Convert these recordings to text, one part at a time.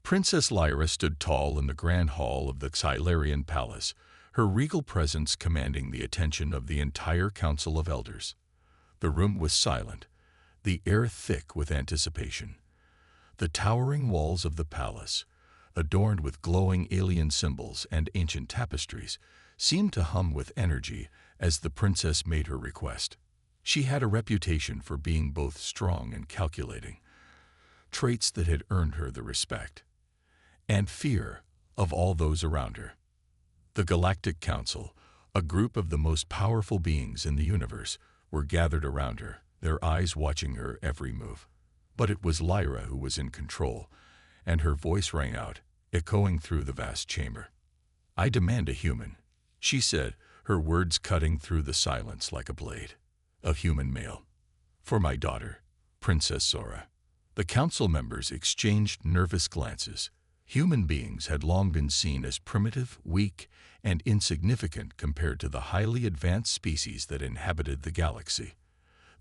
Princess Lyra stood tall in the grand hall of the Xylarian palace, her regal presence commanding the attention of the entire council of elders. The room was silent, the air thick with anticipation. The towering walls of the palace, adorned with glowing alien symbols and ancient tapestries, seemed to hum with energy as the princess made her request. She had a reputation for being both strong and calculating, traits that had earned her the respect and fear of all those around her. The Galactic Council, a group of the most powerful beings in the universe, were gathered around her, their eyes watching her every move. But it was Lyra who was in control, and her voice rang out, echoing through the vast chamber. "I demand a human," she said, her words cutting through the silence like a blade. "A human male. For my daughter, Princess Zora." The council members exchanged nervous glances. Human beings had long been seen as primitive, weak, and insignificant compared to the highly advanced species that inhabited the galaxy.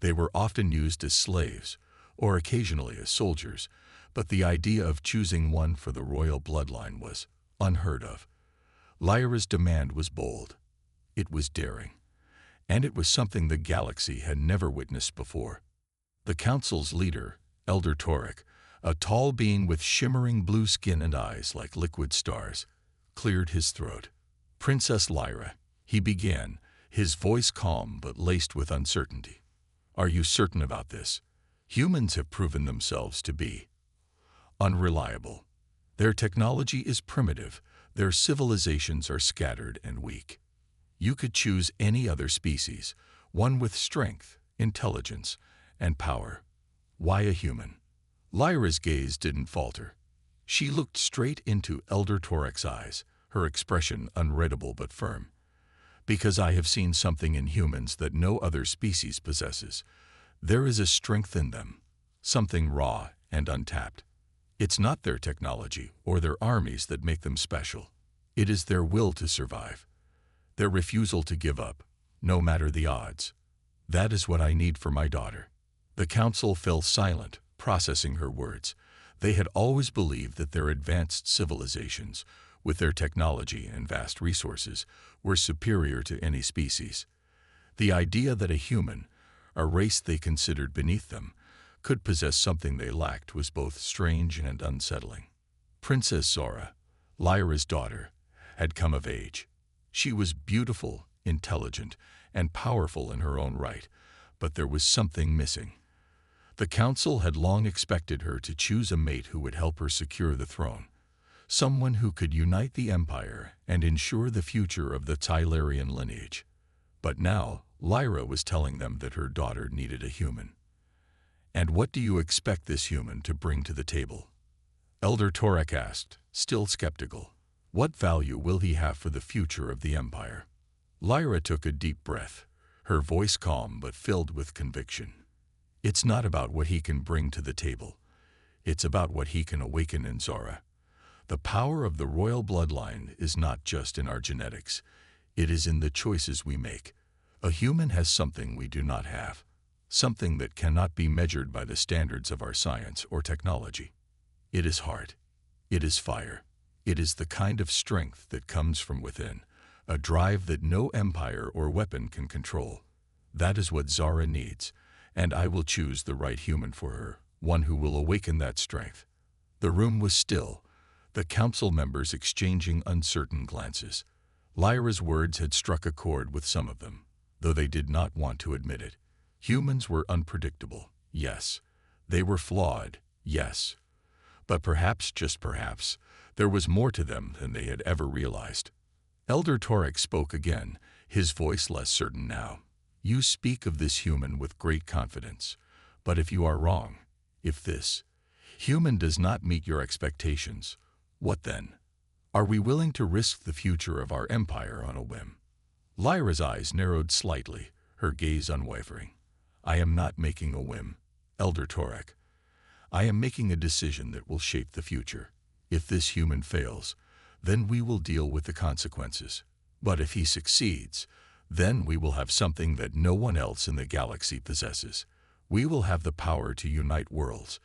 They were often used as slaves, or occasionally as soldiers, but the idea of choosing one for the royal bloodline was unheard of. Lyra's demand was bold. It was daring. And it was something the galaxy had never witnessed before. The council's leader, Elder Torek, a tall being with shimmering blue skin and eyes like liquid stars, cleared his throat. "Princess Lyra," he began, his voice calm but laced with uncertainty. "Are you certain about this? Humans have proven themselves to be unreliable. Their technology is primitive, their civilizations are scattered and weak. You could choose any other species, one with strength, intelligence, and power. Why a human?" Lyra's gaze didn't falter. She looked straight into Elder Torek's eyes, her expression unreadable but firm. "Because I have seen something in humans that no other species possesses. There is a strength in them, something raw and untapped. It's not their technology or their armies that make them special. It is their will to survive, their refusal to give up, no matter the odds. That is what I need for my daughter." The council fell silent, processing her words. They had always believed that their advanced civilizations, with their technology and vast resources, were superior to any species. The idea that a human, a race they considered beneath them, could possess something they lacked was both strange and unsettling. Princess Zora, Lyra's daughter, had come of age. She was beautiful, intelligent, and powerful in her own right, but there was something missing. The council had long expected her to choose a mate who would help her secure the throne, someone who could unite the empire and ensure the future of the Xylarian lineage. But now, Lyra was telling them that her daughter needed a human. "And what do you expect this human to bring to the table?" Elder Torek asked, still skeptical. "What value will he have for the future of the empire?" Lyra took a deep breath, her voice calm but filled with conviction. "It's not about what he can bring to the table. It's about what he can awaken in Zora. The power of the royal bloodline is not just in our genetics. It is in the choices we make. A human has something we do not have, something that cannot be measured by the standards of our science or technology. It is heart. It is fire. It is the kind of strength that comes from within, a drive that no empire or weapon can control. That is what Zora needs, and I will choose the right human for her, one who will awaken that strength." The room was still, the council members exchanging uncertain glances. Lyra's words had struck a chord with some of them, though they did not want to admit it. Humans were unpredictable, yes. They were flawed, yes. But perhaps, just perhaps, there was more to them than they had ever realized. Elder Torek spoke again, his voice less certain now. "You speak of this human with great confidence, but if you are wrong, if this human does not meet your expectations, what then? Are we willing to risk the future of our empire on a whim?" Lyra's eyes narrowed slightly, her gaze unwavering. "I am not making a whim, Elder Torek. I am making a decision that will shape the future. If this human fails, then we will deal with the consequences. But if he succeeds, then we will have something that no one else in the galaxy possesses. We will have the power to unite worlds,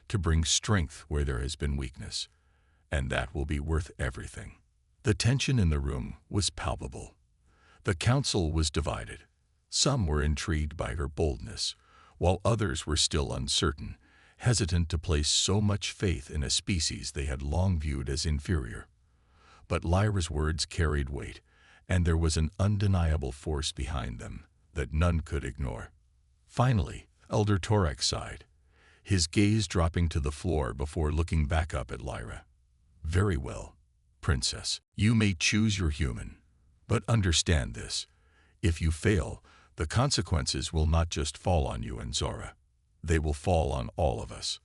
to bring strength where there has been weakness. and that will be worth everything. The tension in the room was palpable. The council was divided. Some were intrigued by her boldness, while others were still uncertain, hesitant to place so much faith in a species they had long viewed as inferior. But Lyra's words carried weight, and there was an undeniable force behind them that none could ignore. Finally, Elder Torak sighed, his gaze dropping to the floor before looking back up at Lyra. "Very well, Princess. You may choose your human. But understand this. If you fail, the consequences will not just fall on you and Zora. They will fall on all of us."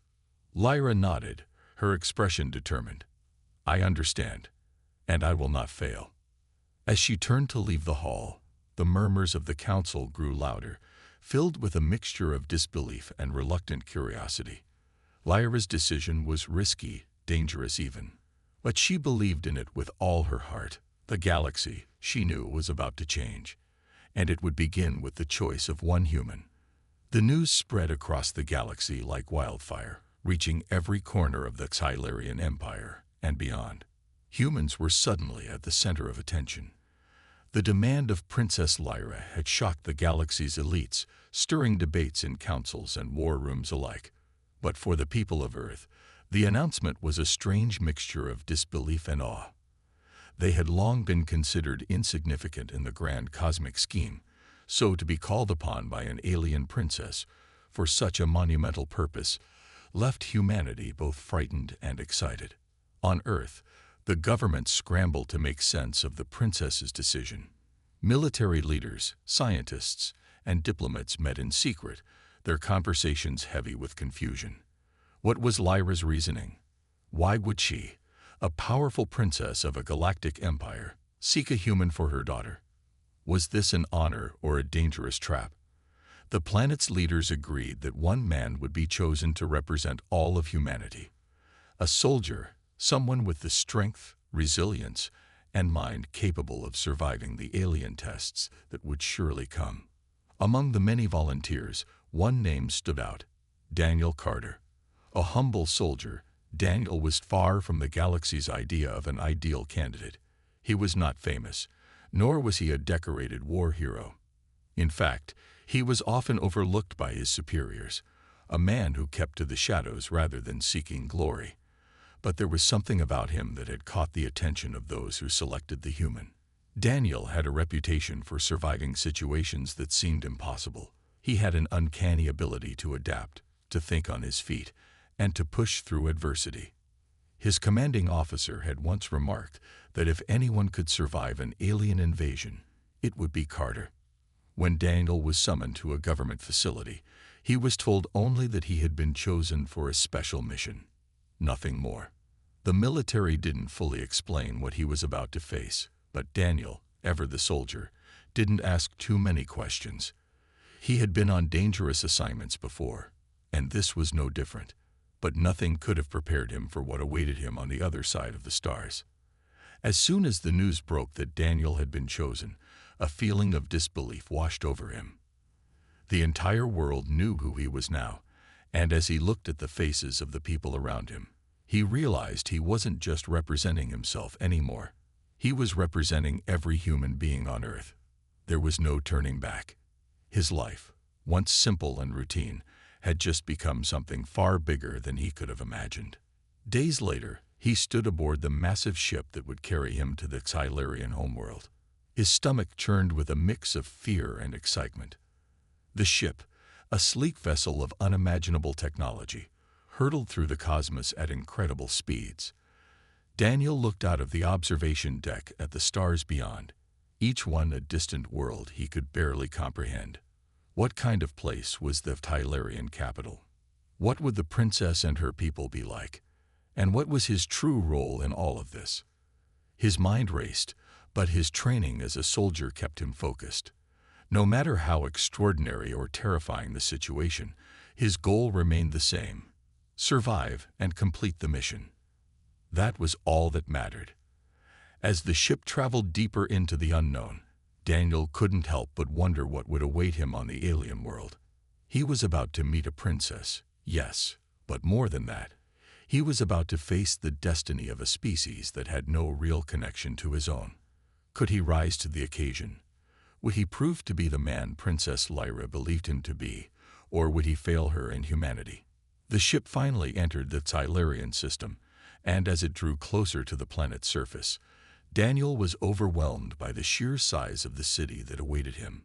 Lyra nodded, her expression determined. "I understand, and I will not fail." As she turned to leave the hall, the murmurs of the council grew louder, filled with a mixture of disbelief and reluctant curiosity. Lyra's decision was risky, dangerous even, but she believed in it with all her heart. The galaxy, she knew, was about to change, and it would begin with the choice of one human. The news spread across the galaxy like wildfire, reaching every corner of the Xylarian Empire and beyond. Humans were suddenly at the center of attention. The demand of Princess Lyra had shocked the galaxy's elites, stirring debates in councils and war rooms alike. But for the people of Earth, the announcement was a strange mixture of disbelief and awe. They had long been considered insignificant in the grand cosmic scheme, so to be called upon by an alien princess for such a monumental purpose left humanity both frightened and excited. On Earth, the government scrambled to make sense of the princess's decision. Military leaders, scientists, and diplomats met in secret, their conversations heavy with confusion. What was Lyra's reasoning? Why would she, a powerful princess of a galactic empire, seek a human for her daughter? Was this an honor or a dangerous trap? The planet's leaders agreed that one man would be chosen to represent all of humanity. A soldier, someone with the strength, resilience, and mind capable of surviving the alien tests that would surely come. Among the many volunteers, one name stood out: Daniel Carter. A humble soldier, Daniel was far from the galaxy's idea of an ideal candidate. He was not famous, nor was he a decorated war hero. In fact, he was often overlooked by his superiors, a man who kept to the shadows rather than seeking glory. But there was something about him that had caught the attention of those who selected the human. Daniel had a reputation for surviving situations that seemed impossible. He had an uncanny ability to adapt, to think on his feet, and to push through adversity. His commanding officer had once remarked that if anyone could survive an alien invasion, it would be Carter. When Daniel was summoned to a government facility, he was told only that he had been chosen for a special mission. Nothing more. The military didn't fully explain what he was about to face, but Daniel, ever the soldier, didn't ask too many questions. He had been on dangerous assignments before, and this was no different. But nothing could have prepared him for what awaited him on the other side of the stars. As soon as the news broke that Daniel had been chosen, a feeling of disbelief washed over him. The entire world knew who he was now, and as he looked at the faces of the people around him, he realized he wasn't just representing himself anymore. He was representing every human being on Earth. There was no turning back. His life, once simple and routine, had just become something far bigger than he could have imagined. Days later, he stood aboard the massive ship that would carry him to the Xylarian homeworld. His stomach churned with a mix of fear and excitement. The ship, a sleek vessel of unimaginable technology, hurtled through the cosmos at incredible speeds. Daniel looked out of the observation deck at the stars beyond, each one a distant world he could barely comprehend. What kind of place was the Xylarian capital? What would the princess and her people be like? And what was his true role in all of this? His mind raced, but his training as a soldier kept him focused. No matter how extraordinary or terrifying the situation, his goal remained the same: survive and complete the mission. That was all that mattered. As the ship traveled deeper into the unknown, Daniel couldn't help but wonder what would await him on the alien world. He was about to meet a princess, yes, but more than that. He was about to face the destiny of a species that had no real connection to his own. Could he rise to the occasion? Would he prove to be the man Princess Lyra believed him to be, or would he fail her in humanity? The ship finally entered the Xylarian system, and as it drew closer to the planet's surface, Daniel was overwhelmed by the sheer size of the city that awaited him.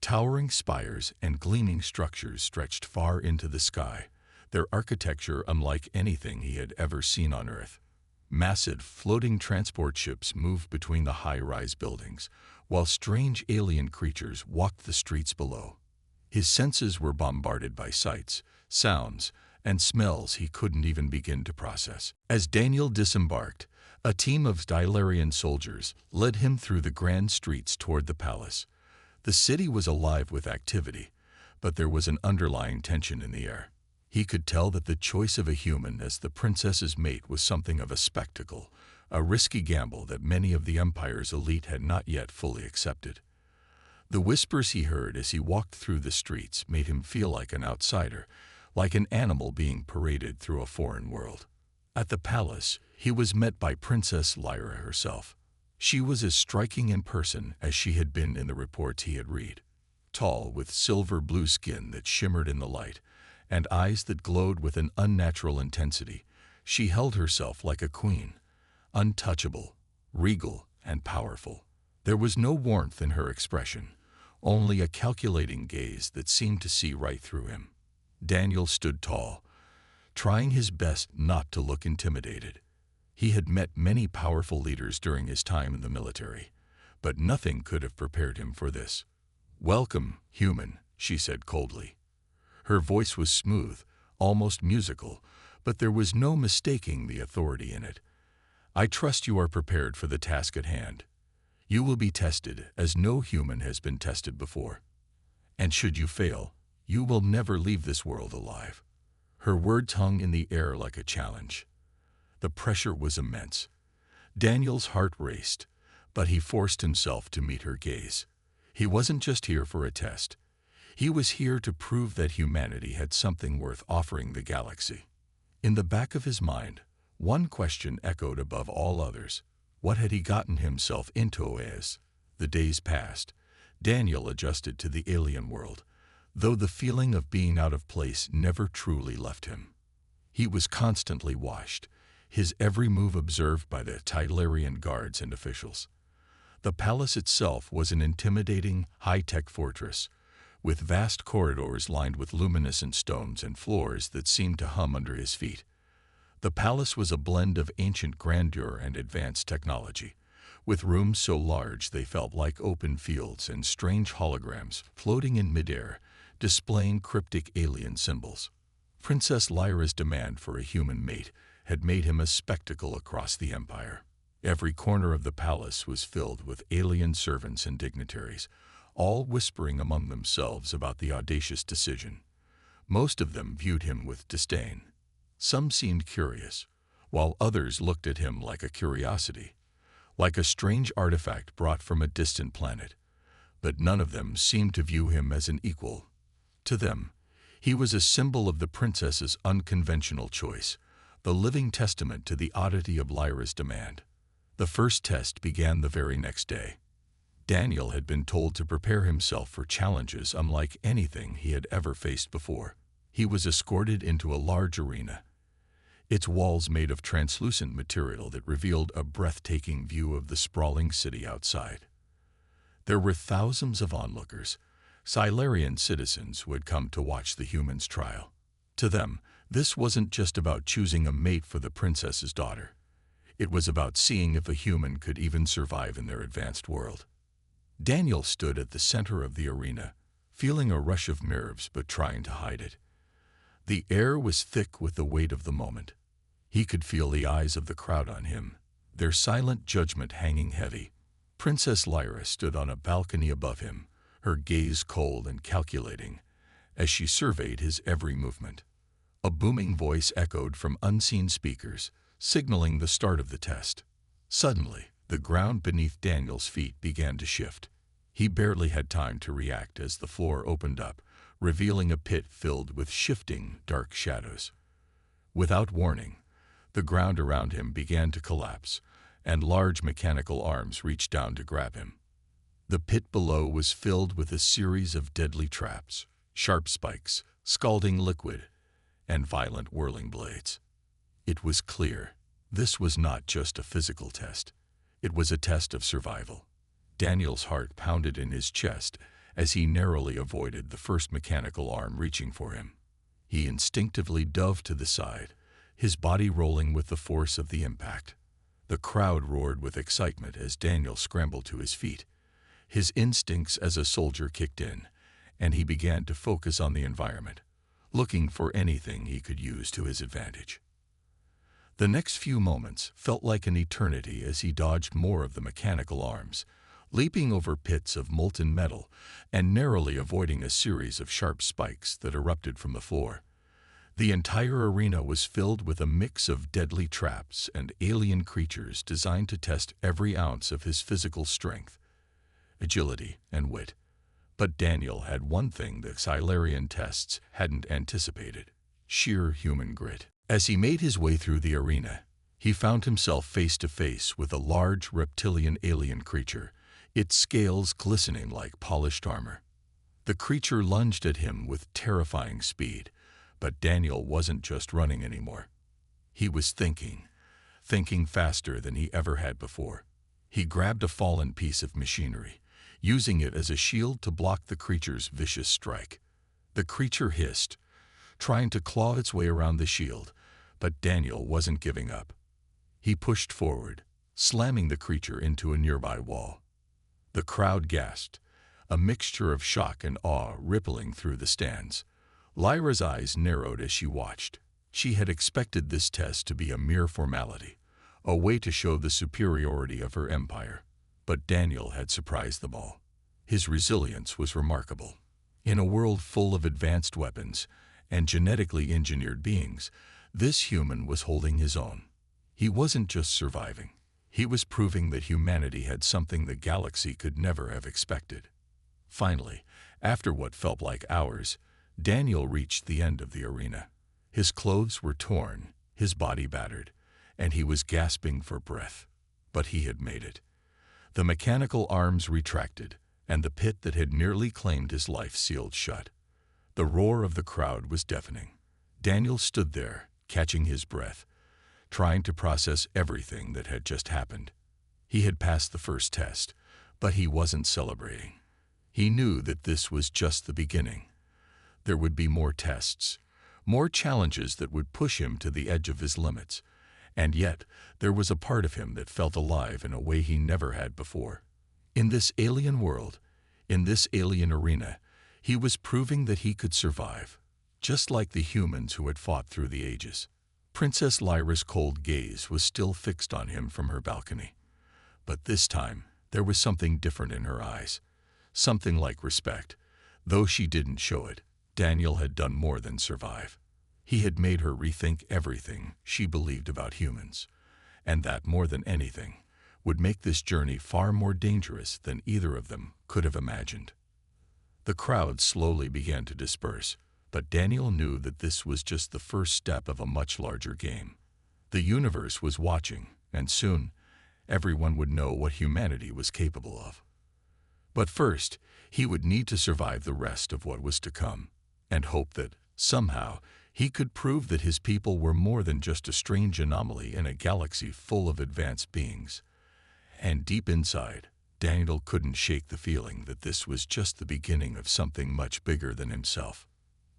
Towering spires and gleaming structures stretched far into the sky, their architecture unlike anything he had ever seen on Earth. Massive, floating transport ships moved between the high-rise buildings, while strange alien creatures walked the streets below. His senses were bombarded by sights, sounds, and smells he couldn't even begin to process. As Daniel disembarked, a team of Xylarian soldiers led him through the grand streets toward the palace. The city was alive with activity, but there was an underlying tension in the air. He could tell that the choice of a human as the princess's mate was something of a spectacle, a risky gamble that many of the Empire's elite had not yet fully accepted. The whispers he heard as he walked through the streets made him feel like an outsider, like an animal being paraded through a foreign world. At the palace, he was met by Princess Lyra herself. She was as striking in person as she had been in the reports he had read. Tall, with silver-blue skin that shimmered in the light, and eyes that glowed with an unnatural intensity, she held herself like a queen, untouchable, regal, and powerful. There was no warmth in her expression, only a calculating gaze that seemed to see right through him. Daniel stood tall, trying his best not to look intimidated. He had met many powerful leaders during his time in the military, but nothing could have prepared him for this. "Welcome, human," she said coldly. Her voice was smooth, almost musical, but there was no mistaking the authority in it. "I trust you are prepared for the task at hand. You will be tested as no human has been tested before. And should you fail, you will never leave this world alive." Her words hung in the air like a challenge. The pressure was immense. Daniel's heart raced, but he forced himself to meet her gaze. He wasn't just here for a test. He was here to prove that humanity had something worth offering the galaxy. In the back of his mind, one question echoed above all others. What had he gotten himself into? As the days passed, Daniel adjusted to the alien world, though the feeling of being out of place never truly left him. He was constantly watched, his every move observed by the Xylarian guards and officials. The palace itself was an intimidating, high-tech fortress, with vast corridors lined with luminescent stones and floors that seemed to hum under his feet. The palace was a blend of ancient grandeur and advanced technology, with rooms so large they felt like open fields and strange holograms floating in midair, displaying cryptic alien symbols. Princess Lyra's demand for a human mate had made him a spectacle across the Empire. Every corner of the palace was filled with alien servants and dignitaries, all whispering among themselves about the audacious decision. Most of them viewed him with disdain. Some seemed curious, while others looked at him like a curiosity, like a strange artifact brought from a distant planet. But none of them seemed to view him as an equal. To them, he was a symbol of the princess's unconventional choice, the living testament to the oddity of Lyra's demand. The first test began the very next day. Daniel had been told to prepare himself for challenges unlike anything he had ever faced before. He was escorted into a large arena, its walls made of translucent material that revealed a breathtaking view of the sprawling city outside. There were thousands of onlookers, Xylarian citizens who had come to watch the human's trial. To them, this wasn't just about choosing a mate for the princess's daughter. It was about seeing if a human could even survive in their advanced world. Daniel stood at the center of the arena, feeling a rush of nerves but trying to hide it. The air was thick with the weight of the moment. He could feel the eyes of the crowd on him, their silent judgment hanging heavy. Princess Lyra stood on a balcony above him, her gaze cold and calculating, as she surveyed his every movement. A booming voice echoed from unseen speakers, signaling the start of the test. Suddenly, the ground beneath Daniel's feet began to shift. He barely had time to react as the floor opened up, revealing a pit filled with shifting, dark shadows. Without warning, The ground around him began to collapse, and large mechanical arms reached down to grab him. The pit below was filled with a series of deadly traps, sharp spikes, scalding liquid, and violent whirling blades. It was clear this was not just a physical test. It was a test of survival. Daniel's heart pounded in his chest as he narrowly avoided the first mechanical arm reaching for him. He instinctively dove to the side, his body rolling with the force of the impact. The crowd roared with excitement as Daniel scrambled to his feet. His instincts as a soldier kicked in, and he began to focus on the environment, looking for anything he could use to his advantage. The next few moments felt like an eternity as he dodged more of the mechanical arms, leaping over pits of molten metal and narrowly avoiding a series of sharp spikes that erupted from the floor. The entire arena was filled with a mix of deadly traps and alien creatures designed to test every ounce of his physical strength, agility, and wit. But Daniel had one thing the Xylarian tests hadn't anticipated: sheer human grit. As he made his way through the arena, he found himself face to face with a large reptilian alien creature, its scales glistening like polished armor. The creature lunged at him with terrifying speed, but Daniel wasn't just running anymore. He was thinking faster than he ever had before. He grabbed a fallen piece of machinery, using it as a shield to block the creature's vicious strike. The creature hissed, trying to claw its way around the shield, but Daniel wasn't giving up. He pushed forward, slamming the creature into a nearby wall. The crowd gasped, a mixture of shock and awe rippling through the stands. Lyra's eyes narrowed as she watched. She had expected this test to be a mere formality, a way to show the superiority of her empire. But Daniel had surprised them all. His resilience was remarkable. In a world full of advanced weapons and genetically engineered beings, this human was holding his own. He wasn't just surviving. He was proving that humanity had something the galaxy could never have expected. Finally, after what felt like hours, Daniel reached the end of the arena. His clothes were torn, his body battered, and he was gasping for breath. But he had made it. The mechanical arms retracted, and the pit that had nearly claimed his life sealed shut. The roar of the crowd was deafening. Daniel stood there, catching his breath, trying to process everything that had just happened. He had passed the first test, but he wasn't celebrating. He knew that this was just the beginning. There would be more tests, more challenges that would push him to the edge of his limits. And yet, there was a part of him that felt alive in a way he never had before. In this alien world, in this alien arena, he was proving that he could survive, just like the humans who had fought through the ages. Princess Lyra's cold gaze was still fixed on him from her balcony. But this time, there was something different in her eyes. Something like respect. Though she didn't show it, Daniel had done more than survive. He had made her rethink everything she believed about humans. And that, more than anything, would make this journey far more dangerous than either of them could have imagined. The crowd slowly began to disperse, but Daniel knew that this was just the first step of a much larger game. The universe was watching, and soon, everyone would know what humanity was capable of. But first, he would need to survive the rest of what was to come, and hope that, somehow, he could prove that his people were more than just a strange anomaly in a galaxy full of advanced beings. And deep inside, Daniel couldn't shake the feeling that this was just the beginning of something much bigger than himself.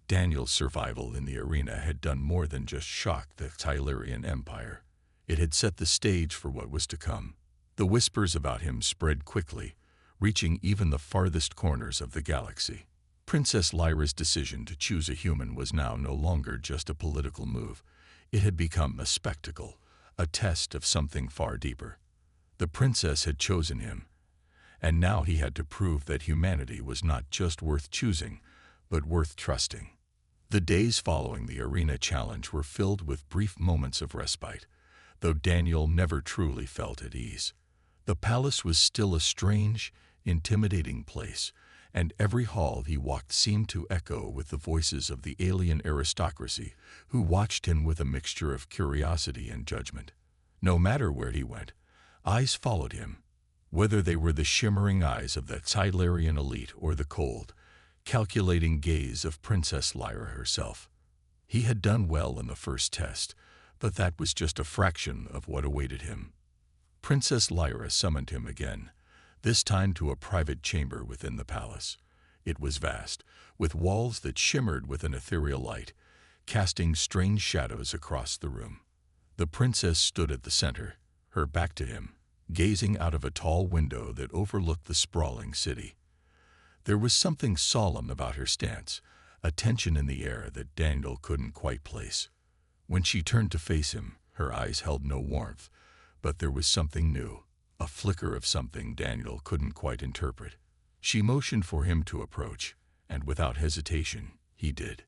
Daniel's survival in the arena had done more than just shock the Xylarian Empire. It had set the stage for what was to come. The whispers about him spread quickly, reaching even the farthest corners of the galaxy. Princess Lyra's decision to choose a human was now no longer just a political move. It had become a spectacle, a test of something far deeper. The princess had chosen him, and now he had to prove that humanity was not just worth choosing, but worth trusting. The days following the arena challenge were filled with brief moments of respite, though Daniel never truly felt at ease. The palace was still a strange, intimidating place, and every hall he walked seemed to echo with the voices of the alien aristocracy who watched him with a mixture of curiosity and judgment. No matter where he went, eyes followed him, whether they were the shimmering eyes of the Xylarian elite or the cold, calculating gaze of Princess Lyra herself. He had done well in the first test, but that was just a fraction of what awaited him. Princess Lyra summoned him again, this time to a private chamber within the palace. It was vast, with walls that shimmered with an ethereal light, casting strange shadows across the room. The princess stood at the center, her back to him, gazing out of a tall window that overlooked the sprawling city. There was something solemn about her stance, a tension in the air that Daniel couldn't quite place. When she turned to face him, her eyes held no warmth, but there was something new, a flicker of something Daniel couldn't quite interpret. She motioned for him to approach, and without hesitation, he did.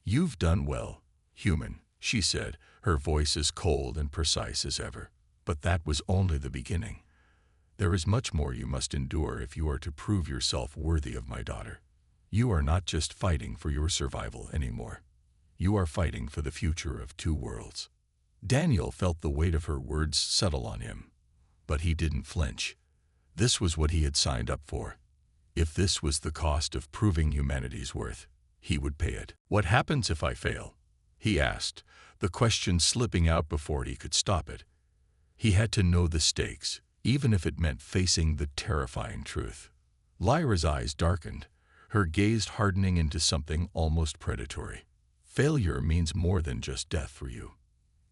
"You've done well, human," she said, her voice as cold and precise as ever. "But that was only the beginning. There is much more you must endure if you are to prove yourself worthy of my daughter. You are not just fighting for your survival anymore. You are fighting for the future of two worlds." Daniel felt the weight of her words settle on him, but he didn't flinch. This was what he had signed up for. If this was the cost of proving humanity's worth, he would pay it. "What happens if I fail?" he asked, the question slipping out before he could stop it. He had to know the stakes, even if it meant facing the terrifying truth. Lyra's eyes darkened, her gaze hardening into something almost predatory. "Failure means more than just death for you.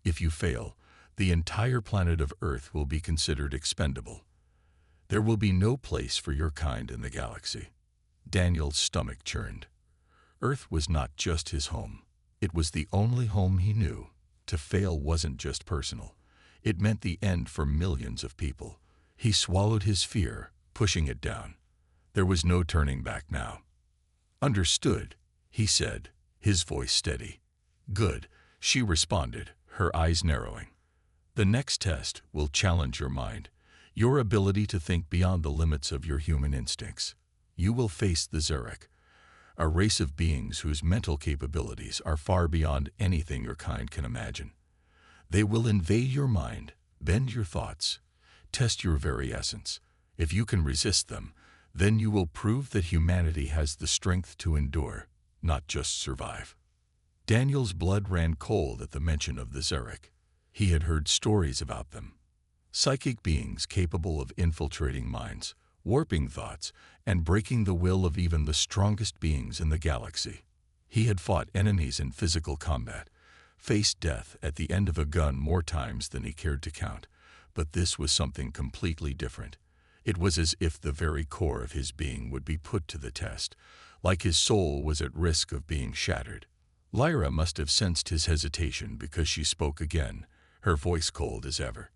If you fail, the entire planet of Earth will be considered expendable. There will be no place for your kind in the galaxy." Daniel's stomach churned. Earth was not just his home. It was the only home he knew. To fail wasn't just personal. It meant the end for millions of people. He swallowed his fear, pushing it down. There was no turning back now. "Understood," he said, his voice steady. "Good," she responded, her eyes narrowing. "The next test will challenge your mind, your ability to think beyond the limits of your human instincts. You will face the Zurich, a race of beings whose mental capabilities are far beyond anything your kind can imagine. They will invade your mind, bend your thoughts, test your very essence. If you can resist them, then you will prove that humanity has the strength to endure, not just survive." Daniel's blood ran cold at the mention of the Zurich. He had heard stories about them. Psychic beings capable of infiltrating minds, warping thoughts, and breaking the will of even the strongest beings in the galaxy. He had fought enemies in physical combat, faced death at the end of a gun more times than he cared to count, but this was something completely different. It was as if the very core of his being would be put to the test, like his soul was at risk of being shattered. Lyra must have sensed his hesitation because she spoke again, her voice cold as ever.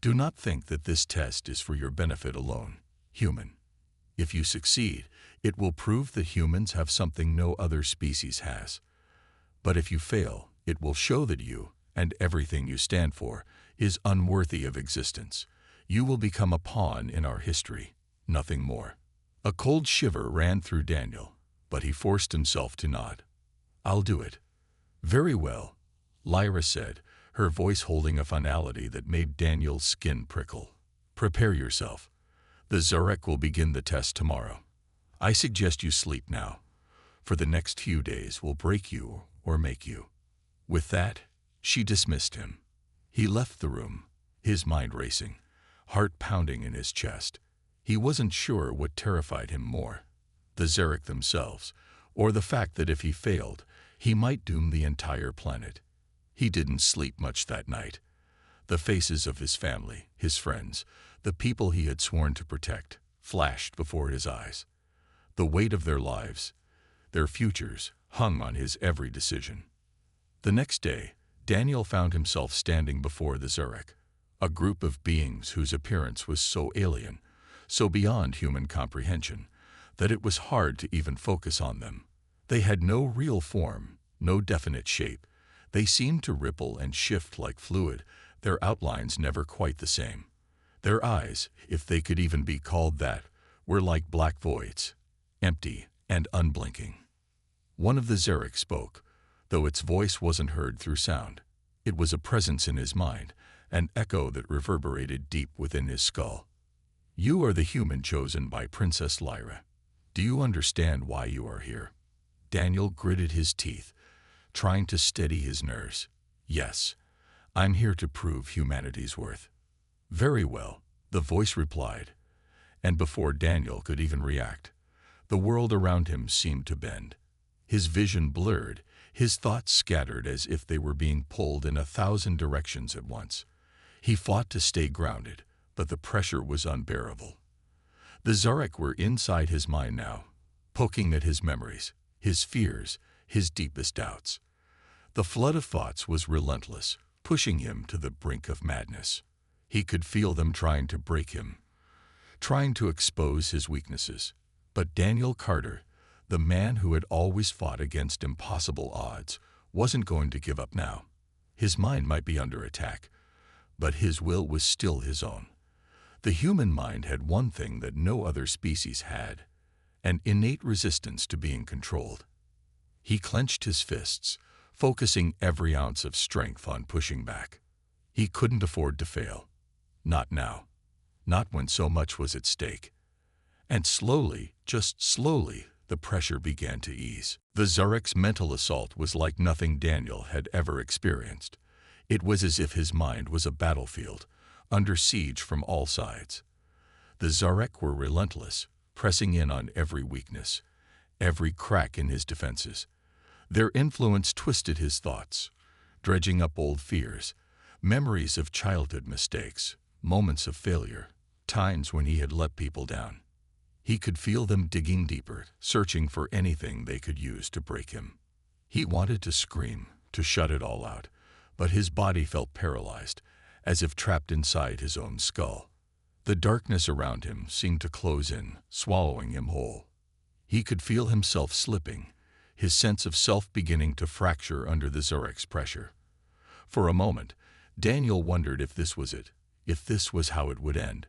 "Do not think that this test is for your benefit alone, human. If you succeed, it will prove that humans have something no other species has. But if you fail, it will show that you, and everything you stand for, is unworthy of existence. You will become a pawn in our history, nothing more." A cold shiver ran through Daniel, but he forced himself to nod. "I'll do it." "Very well," Lyra said, her voice holding a finality that made Daniel's skin prickle. "Prepare yourself. The Zurich will begin the test tomorrow. I suggest you sleep now, for the next few days will break you or make you." With that, she dismissed him. He left the room, his mind racing, heart pounding in his chest. He wasn't sure what terrified him more, the Zurich themselves, or the fact that if he failed, he might doom the entire planet. He didn't sleep much that night. The faces of his family, his friends, the people he had sworn to protect, flashed before his eyes. The weight of their lives, their futures, hung on his every decision. The next day, Daniel found himself standing before the Zurich, a group of beings whose appearance was so alien, so beyond human comprehension, that it was hard to even focus on them. They had no real form, no definite shape. They seemed to ripple and shift like fluid, their outlines never quite the same. Their eyes, if they could even be called that, were like black voids. empty and unblinking. One of the Zarek spoke, though its voice wasn't heard through sound. It was a presence in his mind, an echo that reverberated deep within his skull. "You are the human chosen by Princess Lyra. Do you understand why you are here?" Daniel gritted his teeth, trying to steady his nerves. "Yes, I'm here to prove humanity's worth." "Very well," the voice replied, and before Daniel could even react, the world around him seemed to bend. His vision blurred, his thoughts scattered as if they were being pulled in 1,000 directions at once. He fought to stay grounded, but the pressure was unbearable. The Zarek were inside his mind now, poking at his memories, his fears, his deepest doubts. The flood of thoughts was relentless, pushing him to the brink of madness. He could feel them trying to break him, trying to expose his weaknesses. But Daniel Carter, the man who had always fought against impossible odds, wasn't going to give up now. His mind might be under attack, but his will was still his own. The human mind had one thing that no other species had, an innate resistance to being controlled. He clenched his fists, focusing every ounce of strength on pushing back. He couldn't afford to fail. Not now. Not when so much was at stake. And slowly, just slowly, the pressure began to ease. The Zarek's mental assault was like nothing Daniel had ever experienced. It was as if his mind was a battlefield, under siege from all sides. The Zarek were relentless, pressing in on every weakness, every crack in his defenses. Their influence twisted his thoughts, dredging up old fears, memories of childhood mistakes, moments of failure, times when he had let people down. He could feel them digging deeper, searching for anything they could use to break him. He wanted to scream, to shut it all out, but his body felt paralyzed, as if trapped inside his own skull. The darkness around him seemed to close in, swallowing him whole. He could feel himself slipping, his sense of self beginning to fracture under the Zarek's pressure. For a moment, Daniel wondered if this was it, if this was how it would end.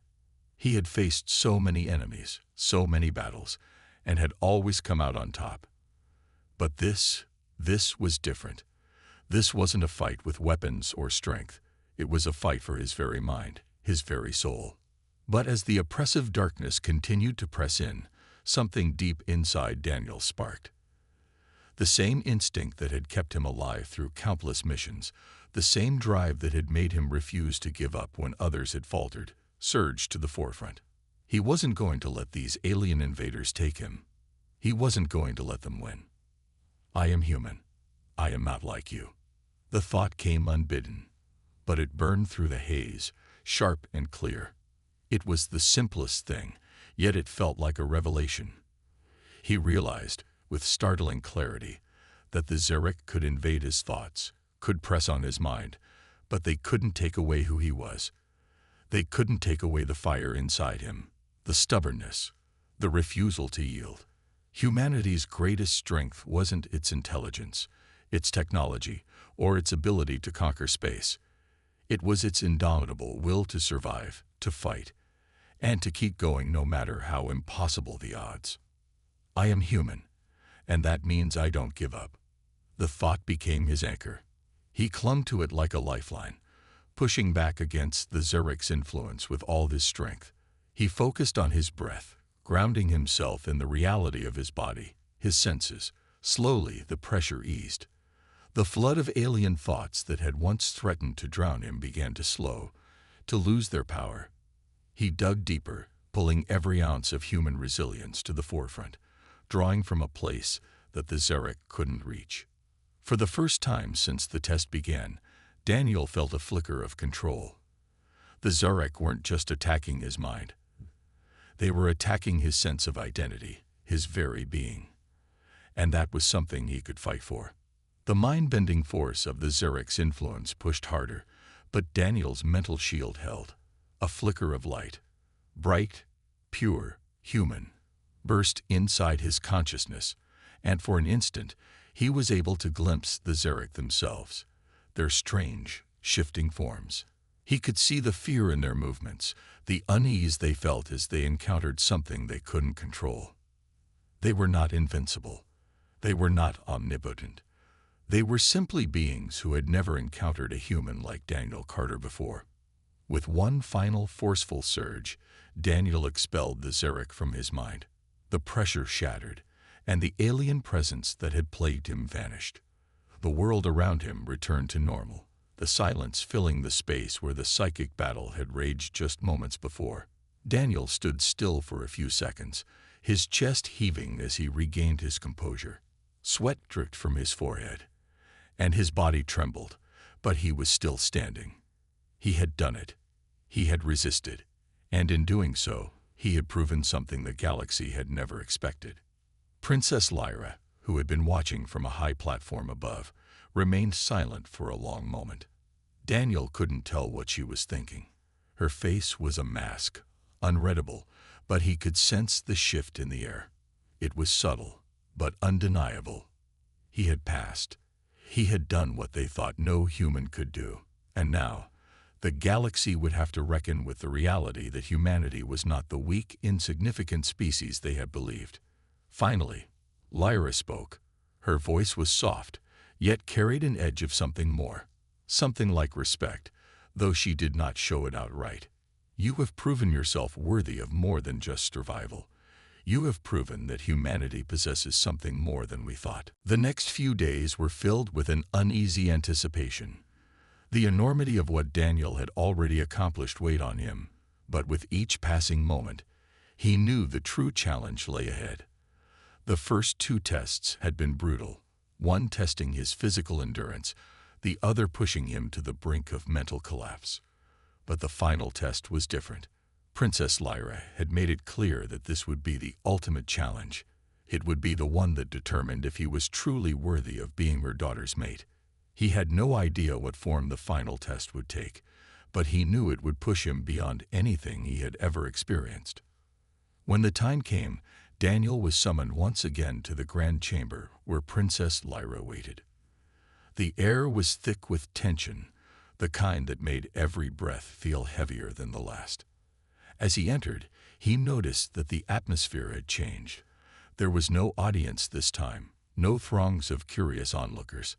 He had faced so many enemies, so many battles, and had always come out on top. But this was different. This wasn't a fight with weapons or strength. It was a fight for his very mind, his very soul. But as the oppressive darkness continued to press in, something deep inside Daniel sparked. The same instinct that had kept him alive through countless missions, the same drive that had made him refuse to give up when others had faltered, surged to the forefront. He wasn't going to let these alien invaders take him. He wasn't going to let them win. "I am human. I am not like you." The thought came unbidden, but it burned through the haze, sharp and clear. It was the simplest thing, yet it felt like a revelation. He realized, with startling clarity, that the Zarek could invade his thoughts, could press on his mind, but they couldn't take away who he was. They couldn't take away the fire inside him, the stubbornness, the refusal to yield. Humanity's greatest strength wasn't its intelligence, its technology, or its ability to conquer space. It was its indomitable will to survive, to fight, and to keep going no matter how impossible the odds. "I am human, and that means I don't give up." The thought became his anchor. He clung to it like a lifeline, pushing back against the Zarek's influence with all his strength. He focused on his breath, grounding himself in the reality of his body, his senses. Slowly, the pressure eased. The flood of alien thoughts that had once threatened to drown him began to slow, to lose their power. He dug deeper, pulling every ounce of human resilience to the forefront, drawing from a place that the Zarek couldn't reach. For the first time since the test began, Daniel felt a flicker of control. The Zarek weren't just attacking his mind. They were attacking his sense of identity, his very being. And that was something he could fight for. The mind-bending force of the Zarek's influence pushed harder, but Daniel's mental shield held. A flicker of light, bright, pure, human, burst inside his consciousness, and for an instant he was able to glimpse the Zarek themselves, their strange, shifting forms. He could see the fear in their movements, the unease they felt as they encountered something they couldn't control. They were not invincible. They were not omnipotent. They were simply beings who had never encountered a human like Daniel Carter before. With one final forceful surge, Daniel expelled the Xeric from his mind. The pressure shattered, and the alien presence that had plagued him vanished. The world around him returned to normal, the silence filling the space where the psychic battle had raged just moments before. Daniel stood still for a few seconds, his chest heaving as he regained his composure. Sweat dripped from his forehead, and his body trembled, but he was still standing. He had done it. He had resisted, and in doing so, he had proven something the galaxy had never expected. Princess Lyra, who had been watching from a high platform above, remained silent for a long moment. Daniel couldn't tell what she was thinking. Her face was a mask, unreadable, but he could sense the shift in the air. It was subtle, but undeniable. He had passed. He had done what they thought no human could do. And now, the galaxy would have to reckon with the reality that humanity was not the weak, insignificant species they had believed. Finally, Lyra spoke. Her voice was soft, yet carried an edge of something more. Something like respect, though she did not show it outright. You have proven yourself worthy of more than just survival. You have proven that humanity possesses something more than we thought. The next few days were filled with an uneasy anticipation. The enormity of what Daniel had already accomplished weighed on him, but with each passing moment, he knew the true challenge lay ahead. The first 2 tests had been brutal, one testing his physical endurance, the other pushing him to the brink of mental collapse. But the final test was different. Princess Lyra had made it clear that this would be the ultimate challenge. It would be the one that determined if he was truly worthy of being her daughter's mate. He had no idea what form the final test would take, but he knew it would push him beyond anything he had ever experienced. When the time came, Daniel was summoned once again to the grand chamber where Princess Lyra waited. The air was thick with tension, the kind that made every breath feel heavier than the last. As he entered, he noticed that the atmosphere had changed. There was no audience this time, no throngs of curious onlookers.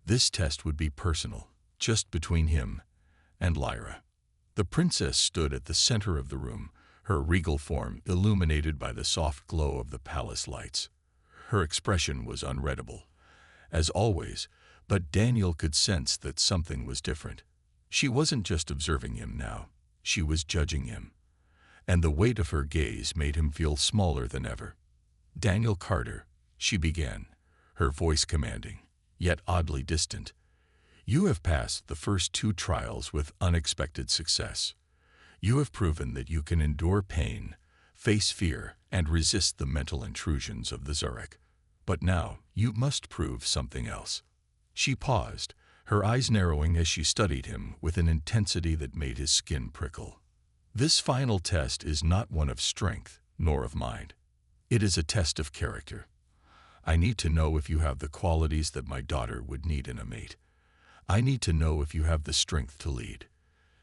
This test would be personal, just between him and Lyra. The princess stood at the center of the room, her regal form illuminated by the soft glow of the palace lights. Her expression was unreadable, as always, but Daniel could sense that something was different. She wasn't just observing him now, she was judging him. And the weight of her gaze made him feel smaller than ever. "Daniel Carter," she began, her voice commanding, yet oddly distant. "You have passed the first 2 trials with unexpected success. You have proven that you can endure pain, face fear, and resist the mental intrusions of the Xeric. But now you must prove something else." She paused, her eyes narrowing as she studied him with an intensity that made his skin prickle. "This final test is not one of strength, nor of mind. It is a test of character. I need to know if you have the qualities that my daughter would need in a mate. I need to know if you have the strength to lead,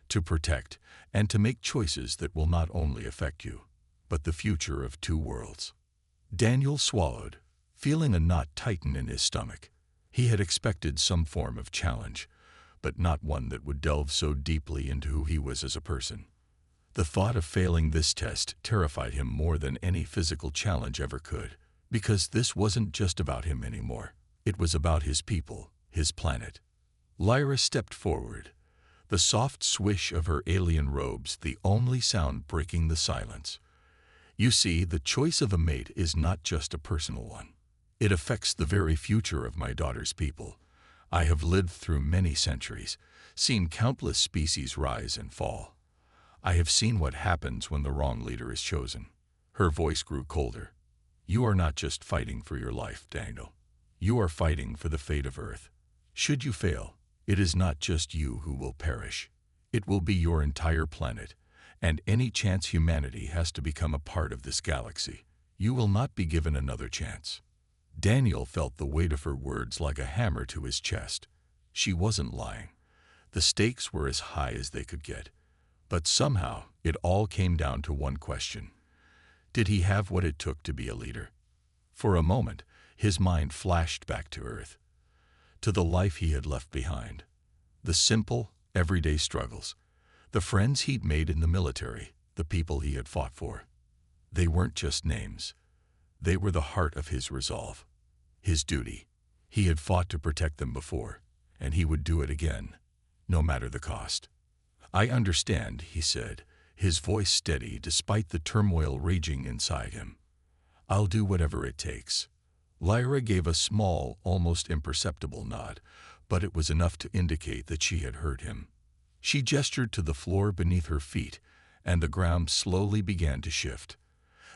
to protect, and to make choices that will not only affect you, but the future of 2 worlds." Daniel swallowed, feeling a knot tighten in his stomach. He had expected some form of challenge, but not one that would delve so deeply into who he was as a person. The thought of failing this test terrified him more than any physical challenge ever could, because this wasn't just about him anymore. It was about his people, his planet. Lyra stepped forward, the soft swish of her alien robes the only sound breaking the silence. "You see, the choice of a mate is not just a personal one. It affects the very future of my daughter's people. I have lived through many centuries, seen countless species rise and fall. I have seen what happens when the wrong leader is chosen." Her voice grew colder. "You are not just fighting for your life, Daniel. You are fighting for the fate of Earth. Should you fail, it is not just you who will perish. It will be your entire planet, and any chance humanity has to become a part of this galaxy. You will not be given another chance." Daniel felt the weight of her words like a hammer to his chest. She wasn't lying. The stakes were as high as they could get. But somehow, it all came down to one question. Did he have what it took to be a leader? For a moment, his mind flashed back to Earth, to the life he had left behind. The simple, everyday struggles, the friends he'd made in the military, the people he had fought for. They weren't just names. They were the heart of his resolve, his duty. He had fought to protect them before, and he would do it again, no matter the cost. "I understand," he said, his voice steady despite the turmoil raging inside him. "I'll do whatever it takes." Lyra gave a small, almost imperceptible nod, but it was enough to indicate that she had heard him. She gestured to the floor beneath her feet, and the ground slowly began to shift.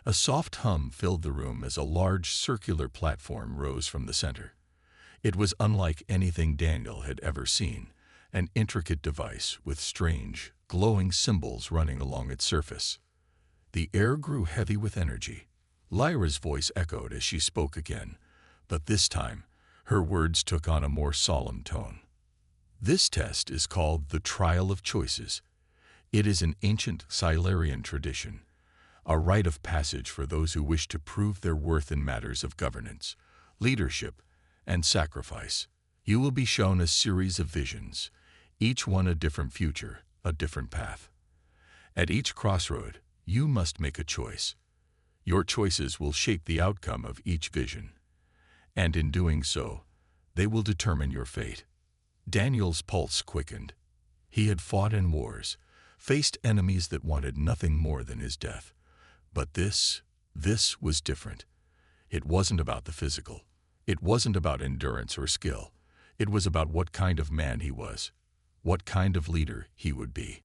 A soft hum filled the room as a large circular platform rose from the center. It was unlike anything Daniel had ever seen, an intricate device with strange, glowing symbols running along its surface. The air grew heavy with energy. Lyra's voice echoed as she spoke again, but this time, her words took on a more solemn tone. "This test is called the Trial of Choices. It is an ancient Silurian tradition, a rite of passage for those who wish to prove their worth in matters of governance, leadership, and sacrifice. You will be shown a series of visions, each one a different future, a different path. At each crossroad, you must make a choice. Your choices will shape the outcome of each vision, and in doing so, they will determine your fate." Daniel's pulse quickened. He had fought in wars, faced enemies that wanted nothing more than his death. But this was different. It wasn't about the physical. It wasn't about endurance or skill. It was about what kind of man he was, what kind of leader he would be.